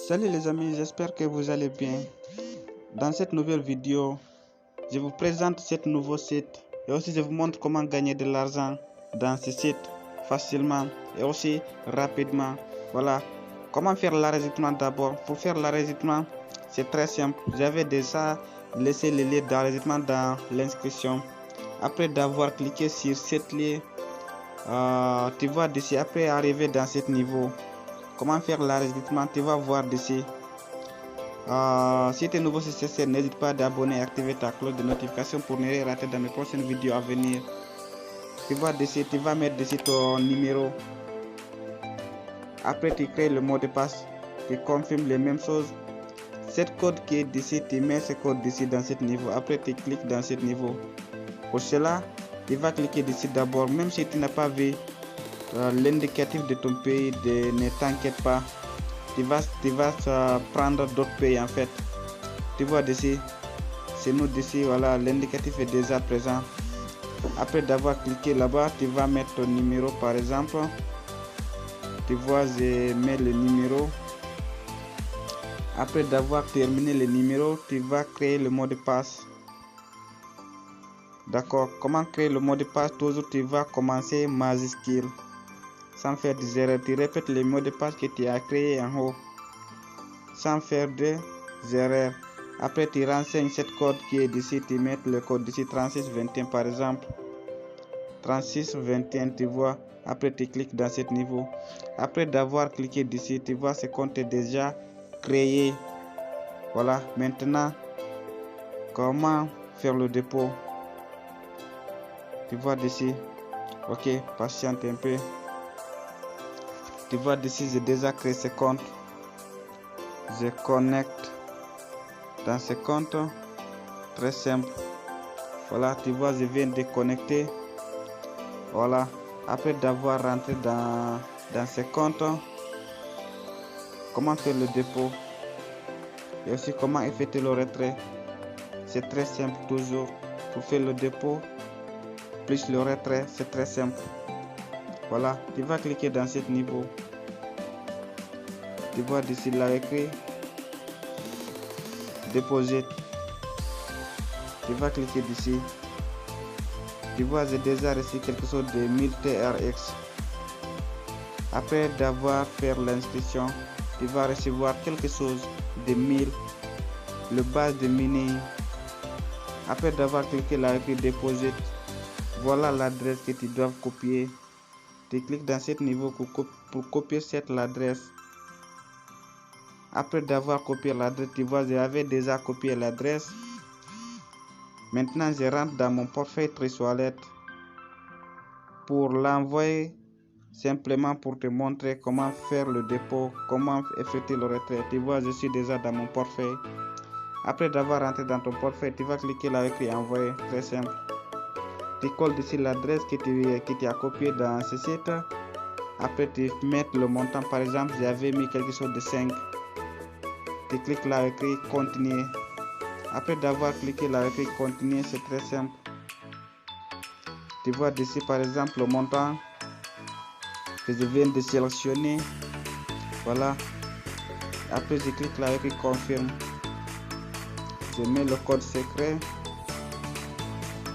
Salut les amis, j'espère que vous allez bien. Dans cette nouvelle vidéo, je vous présente ce nouveau site et aussi je vous montre comment gagner de l'argent dans ce site facilement et aussi rapidement. Voilà, comment faire l'enregistrement d'abord. Pour faire l'enregistrement, c'est très simple. J'avais déjà laissé le lien d'enregistrement dans l'inscription. Après d'avoir cliqué sur cette lien, tu vois d'ici, après arriver dans ce niveau, comment faire l'enregistrement, tu vas voir d'ici. Si tu es nouveau sur cette chaîne, n'hésite pas à t'abonner et activer ta cloche de notification pour ne rien rater dans mes prochaines vidéos à venir. Tu vois d'ici, tu vas mettre d'ici ton numéro. Après tu crées le mot de passe, tu confirmes les mêmes choses. Cette code qui est d'ici, tu mets ce code d'ici dans ce niveau. Après tu cliques dans ce niveau. Pour cela, tu vas cliquer d'ici d'abord, même si tu n'as pas vu l'indicatif de ton pays, ne t'inquiète pas. Tu vas prendre d'autres pays en fait. Tu vois d'ici, c'est nous d'ici, voilà, l'indicatif est déjà présent. Après d'avoir cliqué là-bas, tu vas mettre ton numéro par exemple. Tu vois, je mets le numéro. Après d'avoir terminé le numéro, tu vas créer le mot de passe. D'accord, comment créer le mot de passe? Toujours tu vas commencer majuscule. Sans faire des erreurs, tu répètes le mot de passe que tu as créé en haut. Sans faire des erreurs. Après tu renseignes cette code qui est d'ici, tu mets le code d'ici 3621 par exemple. 3621, tu vois. Après tu cliques dans ce niveau. Après d'avoir cliqué d'ici, tu vois ce compte est déjà créé. Voilà, maintenant comment faire le dépôt? Tu vois d'ici. Ok, patiente un peu. Tu vois d'ici, j'ai déjà créé ce compte. Je connecte dans ce compte. Très simple. Voilà, tu vois, je viens de connecter. Voilà, après d'avoir rentré dans ce compte, comment faire le dépôt et aussi comment effectuer le retrait. C'est très simple toujours. Pour faire le dépôt plus le retrait, c'est très simple. Voilà, tu vas cliquer dans ce niveau. Tu vois d'ici là écrit déposer. Tu vas cliquer d'ici. Tu vois, j'ai déjà reçu quelque chose de 1000 TRX. Après d'avoir fait l'inscription, tu vas recevoir quelque chose de 1000, le base de mini. Après d'avoir cliqué là écrit déposer, voilà l'adresse que tu dois copier. Tu cliques dans ce niveau pour copier cette adresse. Après d'avoir copié l'adresse, tu vois, j'avais déjà copié l'adresse. Maintenant, je rentre dans mon portefeuille Trésor pour l'envoyer, simplement pour te montrer comment faire le dépôt, comment effectuer le retrait. Tu vois, je suis déjà dans mon portefeuille. Après d'avoir rentré dans ton portefeuille, tu vas cliquer là écrit envoyer. Très simple. Tu colles ici l'adresse que tu as copié dans ce site. Après, tu mets le montant. Par exemple, j'avais mis quelque chose de 5. Tu cliques là écrit continuer. Après d'avoir cliqué là écrit continuer, c'est très simple. Tu vois d'ici par exemple le montant que je viens de sélectionner. Voilà. Après je clique là écrit confirme. Je mets le code secret.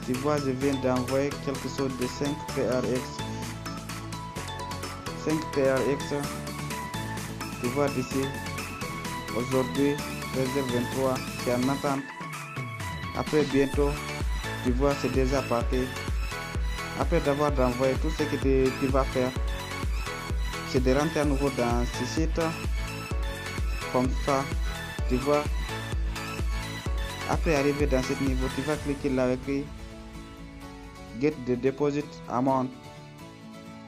Tu vois, je viens d'envoyer quelque chose de 5 TRX. 5 TRX. Tu vois d'ici. Aujourd'hui, 13h23, c'est en attente. Après bientôt, tu vois, c'est déjà parti. Après d'avoir envoyé, tout ce que tu vas faire, c'est de rentrer à nouveau dans ce site. Comme ça, tu vois. Après arriver dans ce niveau, tu vas cliquer là écrit Get the Deposit Amount.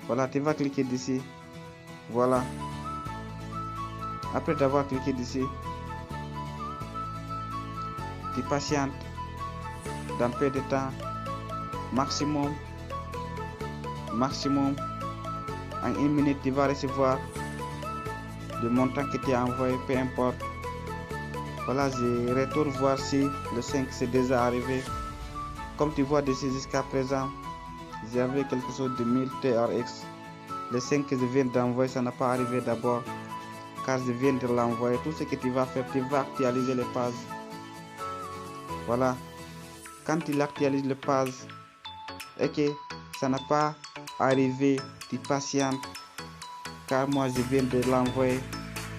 Voilà, tu vas cliquer d'ici. Voilà. Après d'avoir cliqué d'ici, tu patientes dans peu de temps, maximum en 1 minute tu vas recevoir le montant que tu as envoyé, peu importe. Voilà, je retourne voir si le 5 c'est déjà arrivé. Comme tu vois d'ici jusqu'à présent, j'avais quelque chose de 1000 TRX. Le 5 que je viens d'envoyer, ça n'a pas arrivé d'abord. car je viens de l'envoyer. Tout ce que tu vas faire, tu vas actualiser les pages. Voilà. Quand il actualise les pages et que ça n'a pas arrivé, tu patientes, car moi je viens de l'envoyer.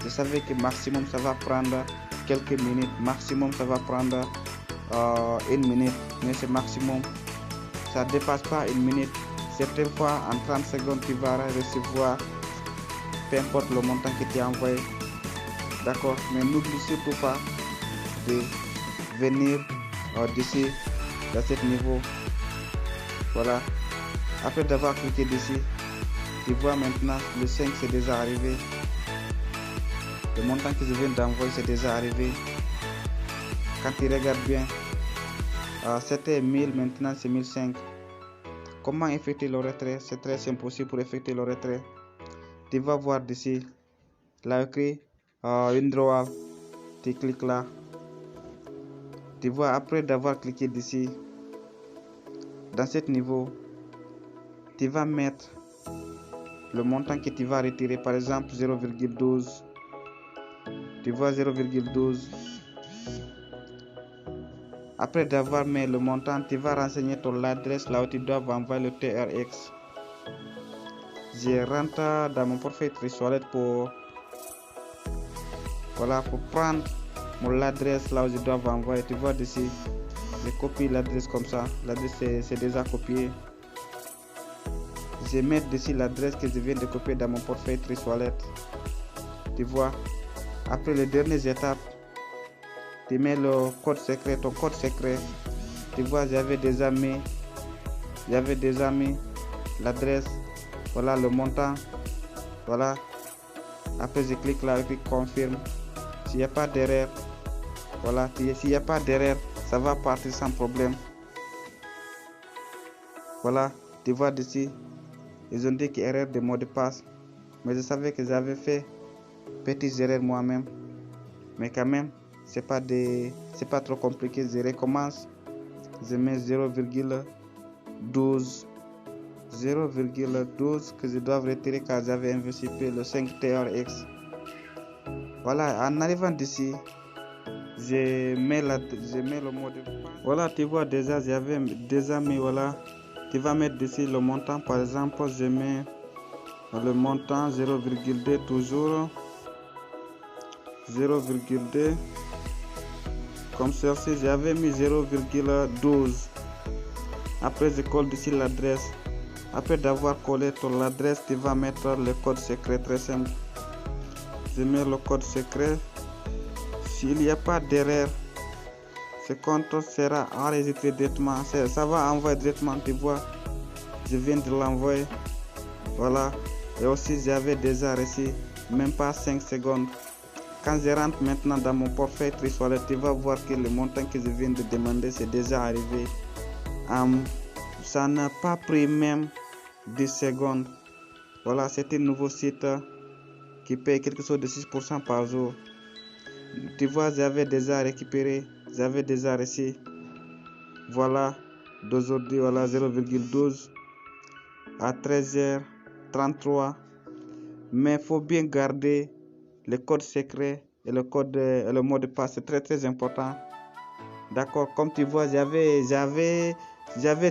Je savais que maximum ça va prendre quelques minutes, maximum ça va prendre 1 minute, mais c'est maximum, ça dépasse pas 1 minute. Certaines fois en 30 secondes tu vas recevoir peu importe le montant que tu as envoyé. D'accord, mais n'oublie surtout pas de venir dessus dans ce niveau. Voilà, après d'avoir cliqué dessus, tu vois maintenant le 5 c'est déjà arrivé. Le montant que je viens d'envoyer c'est déjà arrivé. Quand tu regardes bien, c'était 1000, maintenant c'est 1005. Comment effectuer le retrait? C'est très simple aussi pour effectuer le retrait. Tu vas voir d'ici, là écrit withdrawal, tu cliques là. Tu vois, après d'avoir cliqué d'ici, dans ce niveau, tu vas mettre le montant que tu vas retirer, par exemple 0,12. Tu vois 0,12. Après d'avoir mis le montant, tu vas renseigner ton adresse là où tu dois envoyer le TRX. Je rentre dans mon portefeuille Trésor pour prendre mon adresse là où je dois envoyer. Tu vois d'ici, je copie l'adresse comme ça. L'adresse c'est déjà copié. Je mets d'ici l'adresse que je viens de copier dans mon portefeuille Trésor. Tu vois, après les dernières étapes, tu mets le code secret, ton code secret. Tu vois, j'avais déjà mis l'adresse, voilà le montant, voilà. Après je clique là et confirme. S'il n'y a pas d'erreur, voilà, s'il n'y a pas d'erreur, ça va partir sans problème. Voilà, tu vois d'ici, ils ont dit qu'il y a erreur de mot de passe, mais je savais que j'avais fait petites erreurs moi-même, mais quand même c'est pas trop compliqué. Je recommence, je mets 0,12 que je dois retirer car j'avais investi le 5 TRX. Voilà, en arrivant d'ici, je mets le mot de passe. Voilà, tu vois déjà, j'avais déjà mis, voilà, tu vas mettre d'ici le montant. Par exemple, je mets le montant 0,2 toujours, 0,2. Comme ceci, j'avais mis 0,12. Après, je colle ici l'adresse. Après d'avoir collé ton adresse, tu vas mettre le code secret, très simple. Je mets le code secret. S'il n'y a pas d'erreur, ce compte sera enregistré directement. Ça va envoyer directement, tu vois. Je viens de l'envoyer. Voilà. Et aussi, j'avais déjà reçu, même pas 5 secondes. Quand je rentre maintenant dans mon portefeuille Trésor, tu vas voir que le montant que je viens de demander, c'est déjà arrivé. Ça n'a pas pris même 10 secondes. Voilà, c'est un nouveau site qui paye quelque chose de 6% par jour. Tu vois, j'avais déjà récupéré, j'avais déjà reçu. Voilà, d'aujourd'hui, voilà 0,12 à 13h33. Mais il faut bien garder le code secret et le mot de passe, c'est très important. D'accord, comme tu vois, j'avais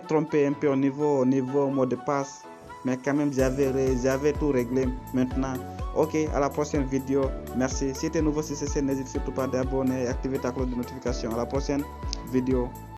trompé un peu au niveau mot de passe, mais quand même j'avais tout réglé maintenant. Ok, à la prochaine vidéo. Merci. Si tu es nouveau sur cette chaîne, n'hésite surtout pas d'abonner et activer ta cloche de notification. À la prochaine vidéo.